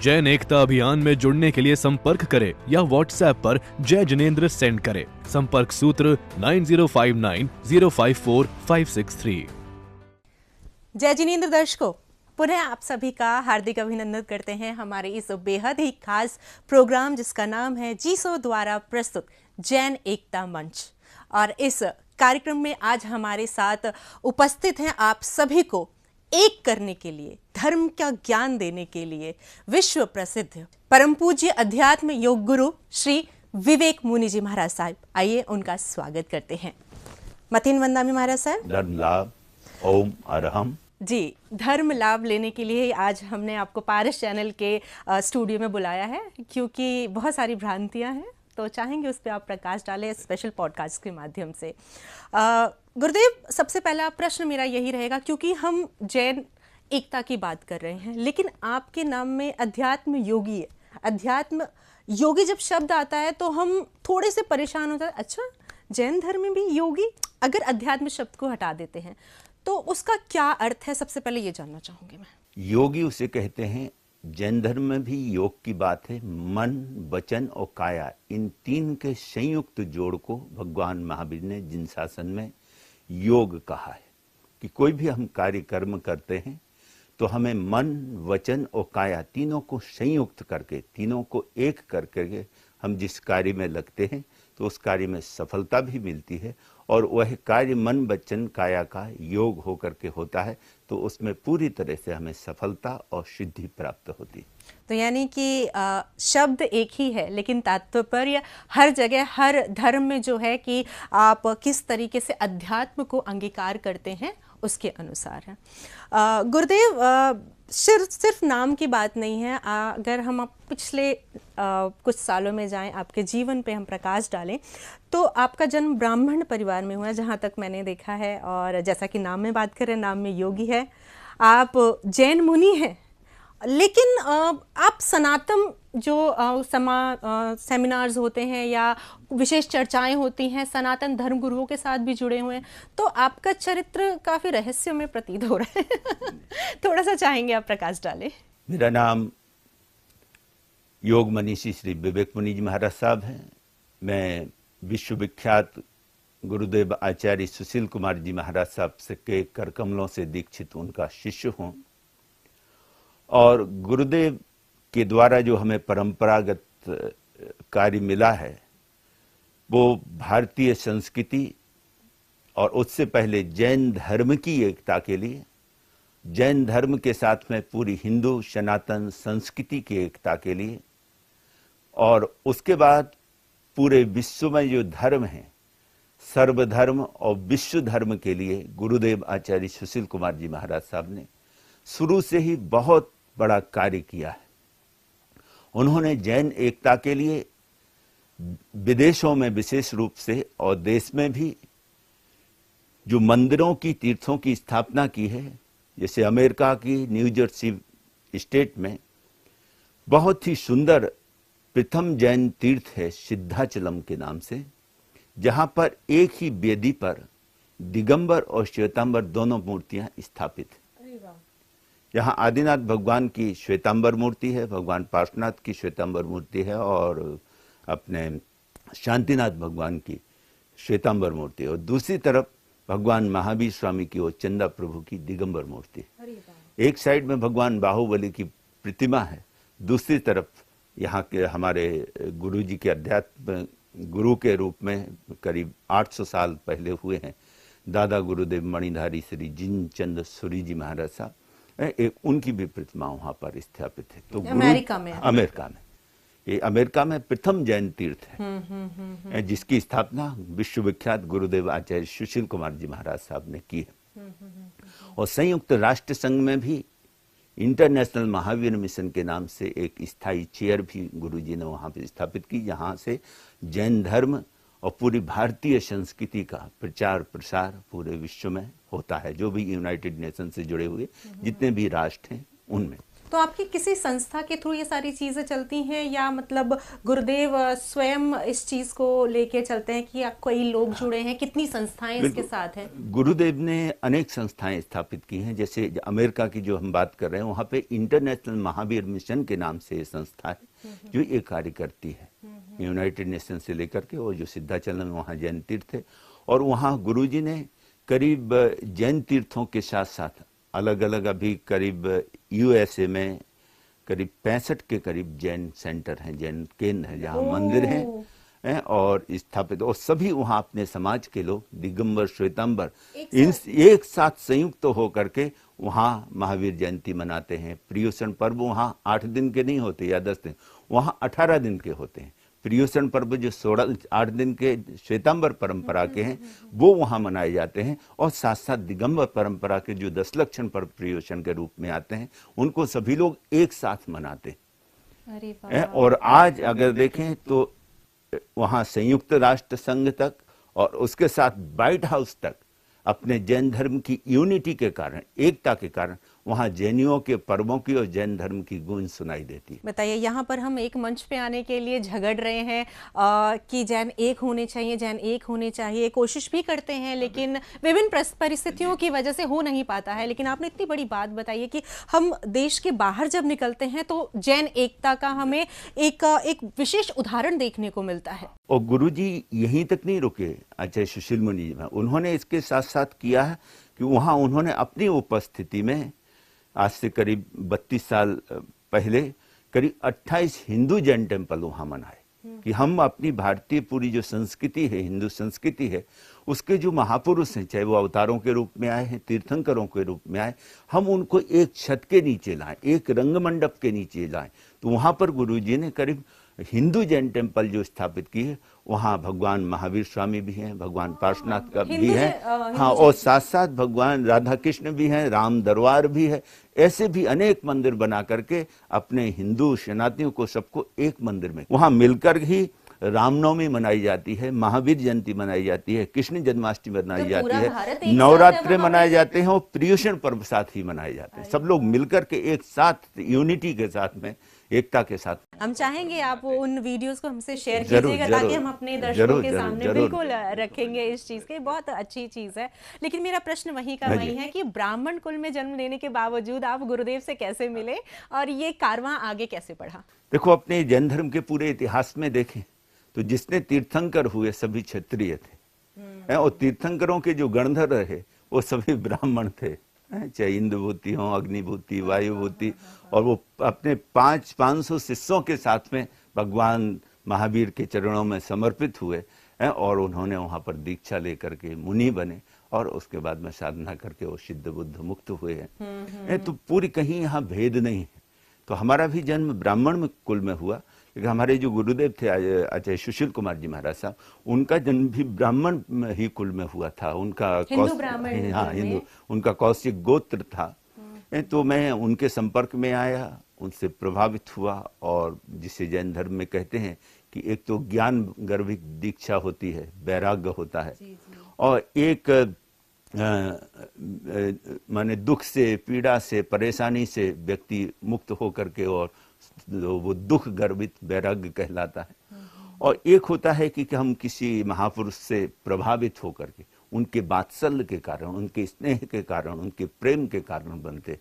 जैन एकता अभियान में जुड़ने के लिए संपर्क करें या व्हाट्सएप पर जय जिनेंद्र सेंड करें। संपर्क सूत्र 9059054563। जय जिनेंद्र दर्शकों, पुनः आप सभी का हार्दिक अभिनंदन करते हैं हमारे इस बेहद ही खास प्रोग्राम जिसका नाम है जीसो द्वारा प्रस्तुत जैन एकता मंच। और इस कार्यक्रम में आज हमारे साथ उपस्थित हैं आप सभी को एक करने के लिए, धर्म का ज्ञान देने के लिए विश्व प्रसिद्ध परम पूज्य अध्यात्म योग गुरु श्री विवेक मुनि जी महाराज साहब। आइए उनका स्वागत करते हैं। मथिन वंदामी महाराज साहब। धर्म लाभ ओम अरहम जी, धर्म लाभ लेने के लिए आज हमने आपको पारस चैनल के स्टूडियो में बुलाया है, क्योंकि बहुत सारी भ्रांतियां हैं, तो चाहेंगे उस पर आप प्रकाश डालें स्पेशल पॉडकास्ट के माध्यम से। गुरुदेव, सबसे पहला प्रश्न मेरा यही रहेगा, क्योंकि हम जैन एकता की बात कर रहे हैं, लेकिन आपके नाम में अध्यात्म योगी है। अध्यात्म योगी जब शब्द आता है तो हम थोड़े से परेशान होते हैं, अच्छा जैन धर्म में भी योगी? अगर अध्यात्म शब्द को हटा देते हैं तो उसका क्या अर्थ है, सबसे पहले ये जानना चाहूंगी मैं। योगी उसे कहते हैं। जैन धर्म में भी योग की बात है। मन, वचन और काया, इन तीन के संयुक्त जोड़ को भगवान महावीर ने जिन शासन में योग कहा है कि कोई भी हम कार्य कर्म करते हैं तो हमें मन, वचन और काया तीनों को संयुक्त करके, तीनों को एक करके हम जिस कार्य में लगते हैं तो उस कार्य में सफलता भी मिलती है, और वह कार्य मन, वचन, काया का योग होकर के होता है, तो उसमें पूरी तरह से हमें सफलता और सिद्धि प्राप्त होती है। तो यानी कि शब्द एक ही है, लेकिन तात्पर्य हर जगह, हर धर्म में जो है कि आप किस तरीके से अध्यात्म को अंगीकार करते हैं उसके अनुसार है। गुरुदेव, सिर्फ नाम की बात नहीं है। अगर हम पिछले कुछ सालों में जाएं, आपके जीवन पे हम प्रकाश डालें, तो आपका जन्म ब्राह्मण परिवार में हुआ है जहाँ तक मैंने देखा है, और जैसा कि नाम में बात करें, नाम में योगी है, आप जैन मुनि हैं, लेकिन आप सनातन जो सेमिनार्स होते हैं या विशेष चर्चाएं होती हैं, सनातन धर्म गुरुओं के साथ भी जुड़े हुए हैं, तो आपका चरित्र काफ़ी रहस्यमय प्रतीत हो रहा है। थोड़ा सा चाहेंगे आप प्रकाश डालें। मेरा नाम योग मनीषी श्री विवेक मुनि जी महाराज साहब हैं। मैं विश्वविख्यात गुरुदेव आचार्य सुशील कुमार जी महाराज साहब से के कर कमलों से दीक्षित उनका शिष्य हूँ, और गुरुदेव के द्वारा जो हमें परंपरागत कार्य मिला है वो भारतीय संस्कृति और उससे पहले जैन धर्म की एकता के लिए, जैन धर्म के साथ में पूरी हिंदू सनातन संस्कृति की एकता के लिए, और उसके बाद पूरे विश्व में जो धर्म है, सर्वधर्म और विश्व धर्म के लिए गुरुदेव आचार्य सुशील कुमार जी महाराज साहब ने शुरू से ही बहुत बड़ा कार्य किया है। उन्होंने जैन एकता के लिए विदेशों में विशेष रूप से और देश में भी जो मंदिरों की, तीर्थों की स्थापना की है, जैसे अमेरिका की न्यू जर्सी स्टेट में बहुत ही सुंदर प्रथम जैन तीर्थ है सिद्धाचलम के नाम से, जहां पर एक ही वेदी पर दिगंबर और श्वेतांबर दोनों मूर्तियां स्थापित हैं। यहाँ आदिनाथ भगवान की श्वेतांबर मूर्ति है, भगवान पार्श्वनाथ की श्वेतांबर मूर्ति है, और अपने शांतिनाथ भगवान की श्वेतांबर मूर्ति है, और दूसरी तरफ भगवान महावीर स्वामी की और चंदा प्रभु की दिगंबर मूर्ति है। एक साइड में भगवान बाहुबली की प्रतिमा है, दूसरी तरफ यहाँ के हमारे गुरु जी के अध्यात्म गुरु के रूप में करीब 800 साल पहले हुए हैं दादा गुरुदेव मणिधारी श्री जिनचंद सूरी जी महाराज साहब, एक उनकी भी प्रतिमा वहां पर स्थापित है। तो अमेरिका में ये अमेरिका में प्रथम जैन तीर्थ है, जिसकी स्थापना विश्वविख्यात गुरुदेव आचार्य सुशील कुमार जी महाराज साहब ने की है। और संयुक्त राष्ट्र संघ में भी इंटरनेशनल महावीर मिशन के नाम से एक स्थायी चेयर भी गुरु जी ने वहां पर स्थापित की, जहां से जैन धर्म और पूरी भारतीय संस्कृति का प्रचार प्रसार पूरे विश्व में होता है, जो भी यूनाइटेड नेशन से जुड़े हुए जितने भी राष्ट्र हैं उनमें। तो आपकी किसी संस्था के थ्रू ये सारी चीजें चलती हैं या मतलब गुरुदेव स्वयं इस चीज को लेके चलते हैं कि कई लोग जुड़े हैं, कितनी संस्थाएं इसके साथ हैं? गुरुदेव ने अनेक संस्थाएं स्थापित की हैं। जैसे अमेरिका की जो हम बात कर रहे हैं, वहाँ पे इंटरनेशनल महावीर मिशन के नाम से संस्था है जो ये कार्य करती है, यूनाइटेड नेशन से लेकर के, और जो सिद्धाचल में वहाँ जैन तीर्थ है, और वहाँ गुरुजी ने करीब जैन तीर्थों के साथ साथ अलग अलग अभी करीब यूएसए में करीब 65 के करीब जैन सेंटर हैं, जैन केंद्र हैं, जहाँ मंदिर हैं और स्थापित, और सभी वहाँ अपने समाज के लोग दिगंबर श्वेतांबर एक साथ संयुक्त होकर के वहाँ महावीर जयंती मनाते हैं। पर्युषण पर्व वहाँ 8 दिन के नहीं होते या 10 दिन, वहाँ 18 दिन के होते हैं। पर्युषण पर्व जो 8 दिन के श्वेतांबर परंपरा के हैं वो वहाँ मनाए जाते हैं, और साथ साथ दिगंबर परंपरा के जो 10 लक्षण पर्व पर्युषण के रूप में आते हैं उनको सभी लोग एक साथ मनाते हैं। अरे वाह। और आज अगर देखें तो वहाँ संयुक्त राष्ट्र संघ तक और उसके साथ व्हाइट हाउस तक अपने जैन धर्म की यूनिटी के कारण, एकता के कारण, वहाँ जैनियों के पर्वों की और जैन धर्म की गूंज सुनाई देती है। बताइए, यहाँ पर हम एक मंच पे आने के लिए झगड़ रहे हैं कि जैन एक होने चाहिए, जैन एक होने चाहिए, कोशिश भी करते हैं लेकिन विभिन्न परिस्थितियों की वजह से हो नहीं पाता है। लेकिन आपने इतनी बड़ी बात बताई है कि हम देश के बाहर जब निकलते हैं तो जैन एकता का हमें एक विशेष उदाहरण देखने को मिलता है। और गुरुजी यहीं तक नहीं रुके, आचार्य सुशील मुनि जी, उन्होंने इसके साथ साथ किया है कि वहाँ उन्होंने अपनी उपस्थिति में आज से करीब 32 साल पहले करीब 28 हिंदू जैन टेम्पल वहाँ मनाए, कि हम अपनी भारतीय पूरी जो संस्कृति है, हिंदू संस्कृति है, उसके जो महापुरुष हैं, चाहे वो अवतारों के रूप में आए हैं, तीर्थंकरों के रूप में आए, हम उनको एक छत के नीचे लाएं, एक रंगमंडप के नीचे लाएं। तो वहाँ पर गुरुजी ने करीब हिंदू जैन टेम्पल जो स्थापित की है, वहाँ भगवान महावीर स्वामी भी हैं, भगवान पार्श्वनाथ का भी है, हाँ, और साथ साथ भगवान राधा कृष्ण भी हैं, राम दरबार भी है। ऐसे भी अनेक मंदिर बना करके अपने हिंदू सनातनियों को सबको एक मंदिर में वहाँ मिलकर ही रामनवमी मनाई जाती है, महावीर जयंती मनाई जाती है, कृष्ण जन्माष्टमी मनाई जाती है, नवरात्रे मनाए जाते हैं, और पर्युषण पर्व साथ ही मनाए जाते हैं। सब लोग मिलकर के एक साथ यूनिटी के साथ में, एकता के साथ। हम चाहेंगे आप उन वीडियोस को हमसे शेयर कीजिएगा ताकि हम अपने दर्शकों के सामने बिल्कुल रखेंगे इस चीज के। बहुत अच्छी चीज है। लेकिन मेरा प्रश्न वही का वही है कि ब्राह्मण कुल में जन्म लेने के बावजूद आप गुरुदेव से कैसे मिले और ये कारवां आगे कैसे बढ़ा? देखो, अपने जैन धर्म के पूरे इतिहास में देखें तो जिसने तीर्थंकर हुए सभी क्षत्रिय थे, और तीर्थंकरों के जो गणधर रहे वो सभी ब्राह्मण थे, चाहे इंद्रभूति हो, अग्निभूति, वायुभूति, और वो अपने 500 शिष्यों के साथ में भगवान महावीर के चरणों में समर्पित हुए, और उन्होंने वहाँ पर दीक्षा लेकर के मुनि बने, और उसके बाद में साधना करके वो सिद्ध बुद्ध मुक्त हुए हैं। तो पूरी कहीं यहाँ भेद नहीं है। तो हमारा भी जन्म ब्राह्मण कुल में हुआ, लेकिन हमारे जो गुरुदेव थे आचार्य सुशील कुमार जी महाराज साहब, उनका जन्म भी ब्राह्मण ही कुल में हुआ था। उनका हिंदू, उनका कौशिक गोत्र था। तो मैं उनके संपर्क में आया, उनसे प्रभावित हुआ, और जिसे जैन धर्म में कहते हैं कि एक तो ज्ञान गर्भिक दीक्षा होती है, वैराग्य होता है, और एक माने दुख से, पीड़ा से, परेशानी से व्यक्ति मुक्त होकर के, और वो दुख गर्भित वैराग्य कहलाता है। और एक होता है कि हम किसी महापुरुष से प्रभावित होकर के, उनके वात्सल्य के कारण, उनके स्नेह के कारण, उनके प्रेम के कारण बनते।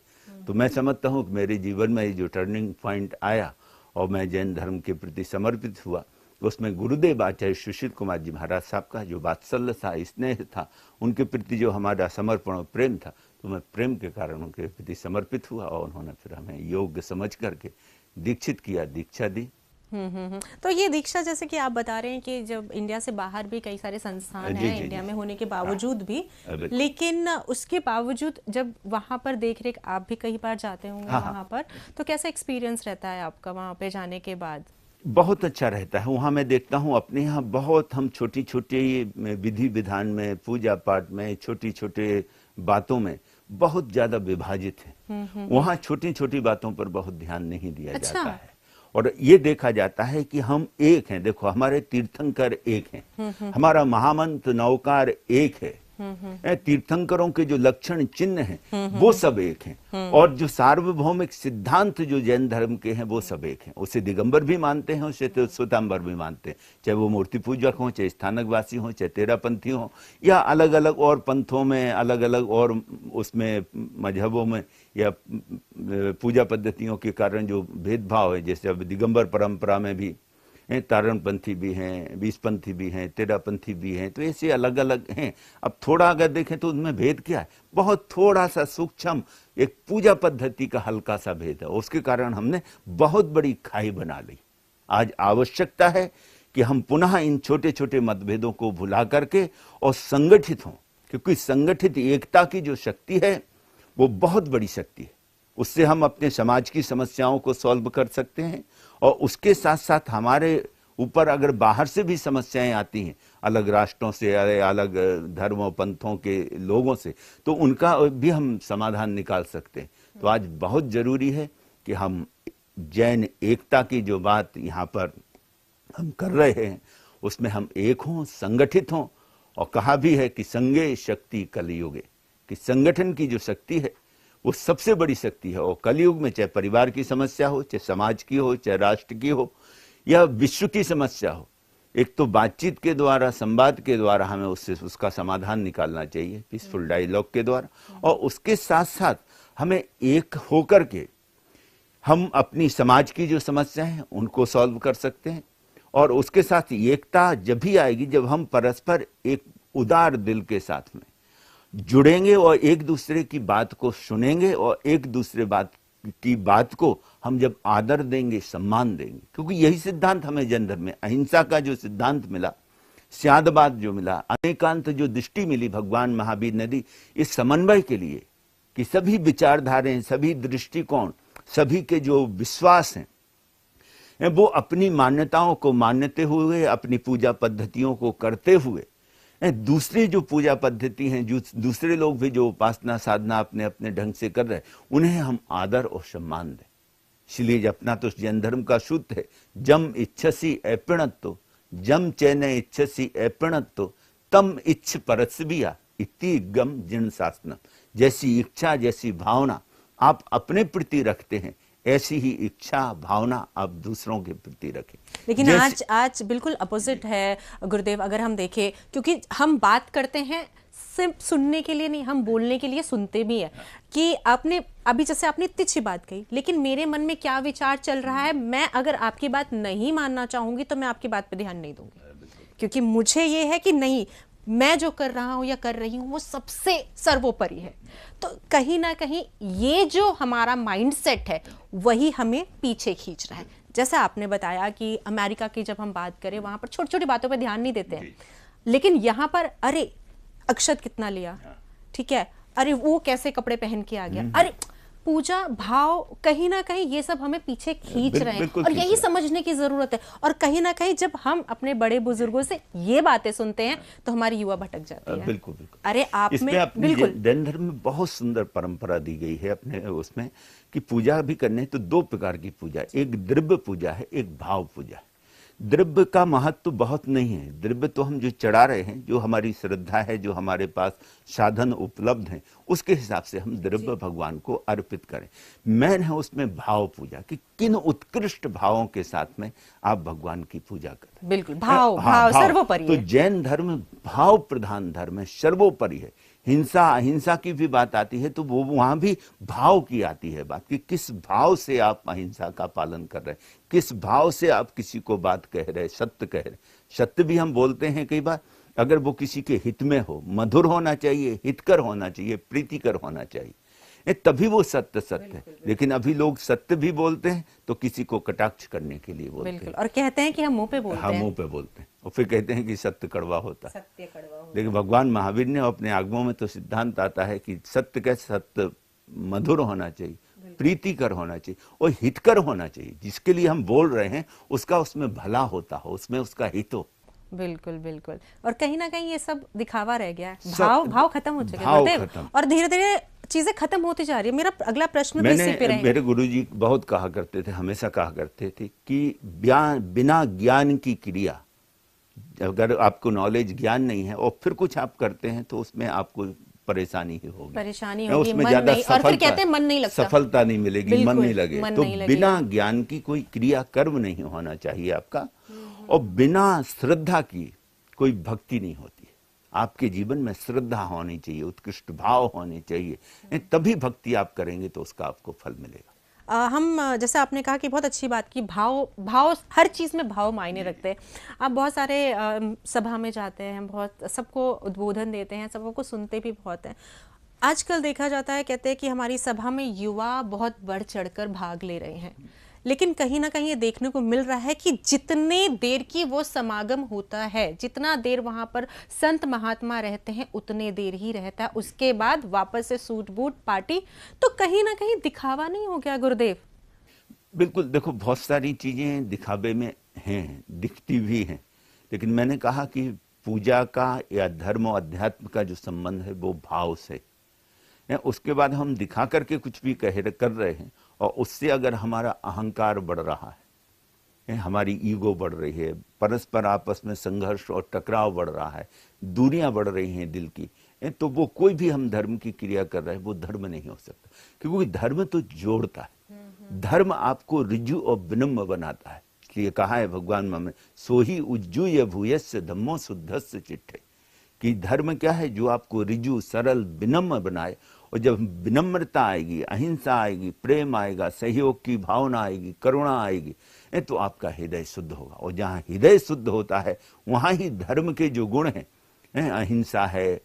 तो मैं समझता हूँ कि मेरे जीवन में जो टर्निंग पॉइंट आया और मैं जैन धर्म के प्रति समर्पित हुआ, उसमें गुरुदेव आचार्य सुशील कुमार जी महाराज साहब का जो वात्सल्य था, स्नेह था, उनके प्रति जो हमारा समर्पण और प्रेम था, तो मैं प्रेम के कारण उनके प्रति समर्पित हुआ, और उन्होंने फिर हमें योग्य समझ करके दीक्षित किया, दीक्षा दी। तो ये दीक्षा, जैसे कि आप बता रहे हैं कि जब इंडिया से बाहर भी कई सारे संस्थान हैं इंडिया में होने के बावजूद भी, लेकिन उसके बावजूद जब वहाँ पर देख रेख आप भी कई बार जाते होंगे वहाँ पर, तो कैसा एक्सपीरियंस रहता है आपका वहाँ पे जाने के बाद? बहुत अच्छा रहता है। वहाँ मैं देखता हूँ अपने यहाँ बहुत, हम छोटी छोटी विधि विधान में, पूजा पाठ में, छोटी छोटे बातों में बहुत ज्यादा विभाजित है। वहाँ छोटी छोटी बातों पर बहुत ध्यान नहीं दिया जाता है, और ये देखा जाता है कि हम एक हैं। देखो, हमारे तीर्थंकर एक हैं, हमारा महामंत्र नौकार एक है, तीर्थंकरों के जो लक्षण चिन्ह हैं वो सब एक हैं, और जो सार्वभौमिक सिद्धांत जो जैन धर्म के हैं वो सब एक हैं। उसे दिगंबर भी मानते हैं, उसे तो श्वेतांबर भी मानते हैं, चाहे वो मूर्ति पूजक हों, चाहे स्थानकवासी हों, चाहे तेरापंथी हों, या अलग अलग और पंथों में, अलग अलग और उसमें मजहबों में या पूजा पद्धतियों के कारण जो भेदभाव है। जैसे अब दिगंबर परंपरा में भी तारणपंथी भी हैं, बीसपंथी भी हैं, तेरापंथी भी हैं, तो ऐसे अलग अलग हैं। अब थोड़ा अगर देखें तो उनमें भेद क्या है, बहुत थोड़ा सा सूक्ष्म एक पूजा पद्धति का हल्का सा भेद है, उसके कारण हमने बहुत बड़ी खाई बना ली। आज आवश्यकता है कि हम पुनः इन छोटे छोटे मतभेदों को भुला करके और संगठित हों, क्योंकि संगठित एकता की जो शक्ति है वो बहुत बड़ी शक्ति है। उससे हम अपने समाज की समस्याओं को सॉल्व कर सकते हैं, और उसके साथ साथ हमारे ऊपर अगर बाहर से भी समस्याएं आती हैं, अलग राष्ट्रों से, अलग धर्मों पंथों के लोगों से, तो उनका भी हम समाधान निकाल सकते हैं। तो आज बहुत जरूरी है कि हम जैन एकता की जो बात यहाँ पर हम कर रहे हैं उसमें हम एक हों, संगठित हों, और कहा भी है कि संगे शक्ति कलयुगे, कि संगठन की जो शक्ति है वो सबसे बड़ी शक्ति है। और कलयुग में चाहे परिवार की समस्या हो, चाहे समाज की हो, चाहे राष्ट्र की हो, या विश्व की समस्या हो, एक तो बातचीत के द्वारा, संवाद के द्वारा हमें उससे उसका समाधान निकालना चाहिए, पीसफुल डायलॉग के द्वारा। और उसके साथ साथ हमें एक होकर के हम अपनी समाज की जो समस्याएं हैं उनको सॉल्व कर सकते हैं। और उसके साथ एकता जब भी आएगी जब हम परस्पर एक उदार दिल के साथ में जुड़ेंगे और एक दूसरे की बात को सुनेंगे, और एक दूसरे की बात को हम जब आदर देंगे, सम्मान देंगे, क्योंकि यही सिद्धांत हमें जैन धर्म में अहिंसा का जो सिद्धांत मिला, स्यादबाद जो मिला, अनेकांत जो दृष्टि मिली भगवान महावीर ने दी, इस समन्वय के लिए कि सभी विचारधाराएं, सभी दृष्टिकोण, सभी के जो विश्वास हैं वो अपनी मान्यताओं को मानते हुए, अपनी पूजा पद्धतियों को करते हुए, दूसरे जो पूजा पद्धति हैं, जो दूसरे लोग भी जो उपासना साधना अपने अपने ढंग से कर रहे हैं, उन्हें हम आदर और सम्मान दें। इसलिए अपना तो जैन धर्म का सूत्र है, जम इच्छसी ऐपिणत्तो, जम चैने इच्छसी ऐपिणत्तो, तम इच्छ परस्बिया इति गम जिन शासनम। जैसी इच्छा, जैसी भावना आप अपने प्रति रखते हैं, ऐसी ही इच्छा भावना आप दूसरों के प्रति रखें। लेकिन आज बिल्कुल अपोजिट है गुरुदेव, अगर हम देखें, क्योंकि हम बात करते हैं सिर्फ सुनने के लिए नहीं, हम बोलने के लिए सुनते भी हैं। कि आपने अभी जैसे आपने इतनी अच्छी बात कही, लेकिन मेरे मन में क्या विचार चल रहा है, मैं अगर आपकी बात नहीं मानना चाहूंगी तो मैं आपकी बात पे ध्यान नहीं दूंगी, क्योंकि मुझे ये है कि नहीं, मैं जो कर रहा हूं या कर रही हूं वो सबसे सर्वोपरि है। तो कहीं ना कहीं ये जो हमारा माइंडसेट है वही हमें पीछे खींच रहा है। जैसे आपने बताया कि अमेरिका की जब हम बात करें वहां पर छोटी छोटी बातों पे ध्यान नहीं देते हैं, लेकिन यहाँ पर अरे अक्षत कितना लिया, ठीक है, अरे वो कैसे कपड़े पहन के आ गया, अरे पूजा भाव, कहीं ना कहीं ये सब हमें पीछे खींच रहे हैं, और यही समझने की जरूरत है। और कहीं ना कहीं जब हम अपने बड़े बुजुर्गों से ये बातें सुनते हैं तो हमारी युवा भटक जाती है। बिल्कुल बिल्कुल। अरे आप इसमें बिल्कुल जैन धर्म में बहुत सुंदर परंपरा दी गई है अपने उसमें, कि पूजा भी करने तो दो प्रकार की पूजा, एक द्रव्य पूजा है, एक भाव पूजा है। द्रव्य का महत्व बहुत नहीं है, द्रव्य तो हम जो चढ़ा रहे हैं, जो हमारी श्रद्धा है, जो हमारे पास साधन उपलब्ध हैं, उसके हिसाब से हम द्रव्य भगवान को अर्पित करें। मैन है उसमें भाव पूजा, कि किन उत्कृष्ट भावों के साथ में आप भगवान की पूजा करें। बिल्कुल, भाव सर्वोपरि तो है। जैन धर्म भाव प्रधान धर्म है, सर्वोपरि है। हिंसा अहिंसा की भी बात आती है तो वो वहां भी भाव की आती है बात, कि किस भाव से आप अहिंसा का पालन कर रहे हैं, किस भाव से आप किसी को बात कह रहे, सत्य कह रहे। सत्य भी हम बोलते हैं कई बार, अगर वो किसी के हित में हो, मधुर होना चाहिए, हितकर होना चाहिए, प्रीतिकर होना चाहिए, तभी वो सत्य है। लेकिन अभी लोग सत्य भी बोलते हैं तो किसी को कटाक्ष करने के लिए बोलते हैं, और कहते हैं कि हम मुंह पे बोलते हैं, हम मुंह पे बोलते हैं, और फिर कहते हैं कि सत्य कड़वा होता है। सत्य कड़वा होता है। लेकिन भगवान महावीर ने अपने आगमों में तो सिद्धांत आता है कि सत्य का सत्य मधुर होना चाहिए, प्रीतिकर होना चाहिए और हितकर होना चाहिए। जिसके लिए हम बोल रहे हैं उसका उसमें भला होता हो, उसमें उसका हित हो। बिल्कुल बिल्कुल। और कहीं ना कहीं ये सब दिखावा रह गया है, भाव खत्म हो चुके हैं, और धीरे धीरे चीजें खत्म होती जा रही है। मेरा अगला प्रश्न भी इसी पे रहेगा। मेरे गुरुजी बहुत कहा करते थे, हमेशा कहा करते थे कि बिना ज्ञान की क्रिया अगर आपको नॉलेज ज्ञान नहीं है और फिर कुछ आप करते हैं तो उसमें आपको परेशानी ही होगी, परेशानी या होगी, उसमें मन ज्यादा नहीं, और फिर कहते हैं मन नहीं लगता, सफलता नहीं मिलेगी, मन बिल्कुल, नहीं लगे। मन तो नहीं लगेगा। बिना ज्ञान की कोई क्रिया कर्म नहीं होना चाहिए आपका, और बिना श्रद्धा की कोई भक्ति नहीं होती। आपके जीवन में श्रद्धा होनी चाहिए, उत्कृष्ट भाव होने चाहिए, तभी भक्ति आप करेंगे तो उसका आपको फल मिलेगा। हम जैसे आपने कहा कि बहुत अच्छी बात की, भाव हर चीज़ में भाव मायने रखते हैं। आप बहुत सारे सभा में जाते हैं, बहुत सबको उद्बोधन देते हैं, सबको सुनते भी बहुत हैं। आजकल देखा जाता है, कहते हैं कि हमारी सभा में युवा बहुत बढ़ चढ़कर भाग ले रहे हैं, लेकिन कहीं ना कहीं ये देखने को मिल रहा है कि जितने देर की वो समागम होता है, जितना देर वहां पर संत महात्मा रहते हैं, उतने देर ही रहता है, उसके बाद वापस से सूट बूट पार्टी। तो कहीं ना कहीं दिखावा नहीं हो गया गुरुदेव? बिल्कुल, देखो बहुत सारी चीजें दिखावे में हैं, दिखती भी हैं, लेकिन मैंने कहा कि पूजा का या धर्म और अध्यात्म का जो संबंध है वो भाव से है। उसके बाद हम दिखा करके कुछ भी कर रहे हैं और उससे अगर हमारा अहंकार बढ़ रहा है, हमारी ईगो बढ़ रही है, परस्पर आपस में संघर्ष और टकराव बढ़ रहा है, दूरियां बढ़ रही हैं दिल की, तो वो कोई भी हम धर्म की क्रिया कर रहे हैं वो धर्म नहीं हो सकता, क्योंकि धर्म तो जोड़ता है। धर्म आपको ऋजु और विनम्र बनाता है। इसलिए कहा है भगवान में, सोही उज्जूय भूयस्य धम्मो शुद्धस्य चिट्ठे, कि धर्म क्या है? जो आपको ऋजु, सरल, विनम्र बनाए। और जब विनम्रता आएगी, अहिंसा आएगी, प्रेम आएगा, सहयोग की भावना आएगी, करुणा आएगी, तो आपका हृदय शुद्ध होगा। और जहाँ हृदय शुद्ध होता है वहाँ ही धर्म के जो गुण हैं, अहिंसा है,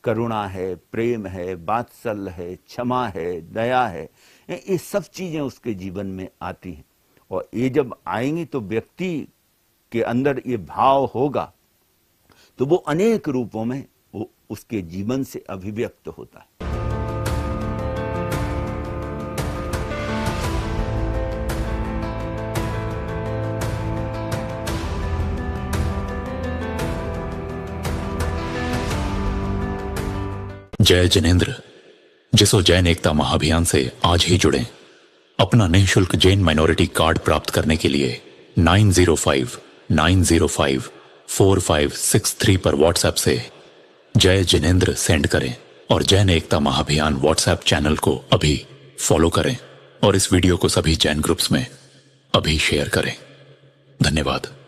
करुणा है, प्रेम है, वात्सल्य है, क्षमा है, दया है, ये सब चीजें उसके जीवन में आती हैं। और ये जब आएंगी तो व्यक्ति के अंदर ये भाव होगा तो वो अनेक रूपों में वो उसके जीवन से अभिव्यक्त होता है। जय जिनेंद्र। जिसो जैन एकता महाअभियान से आज ही जुड़ें। अपना निःशुल्क जैन माइनॉरिटी कार्ड प्राप्त करने के लिए 9059054563 पर व्हाट्सएप से जय जिनेंद्र सेंड करें और जैन एकता महाअभियान व्हाट्सएप चैनल को अभी फॉलो करें और इस वीडियो को सभी जैन ग्रुप्स में अभी शेयर करें। धन्यवाद।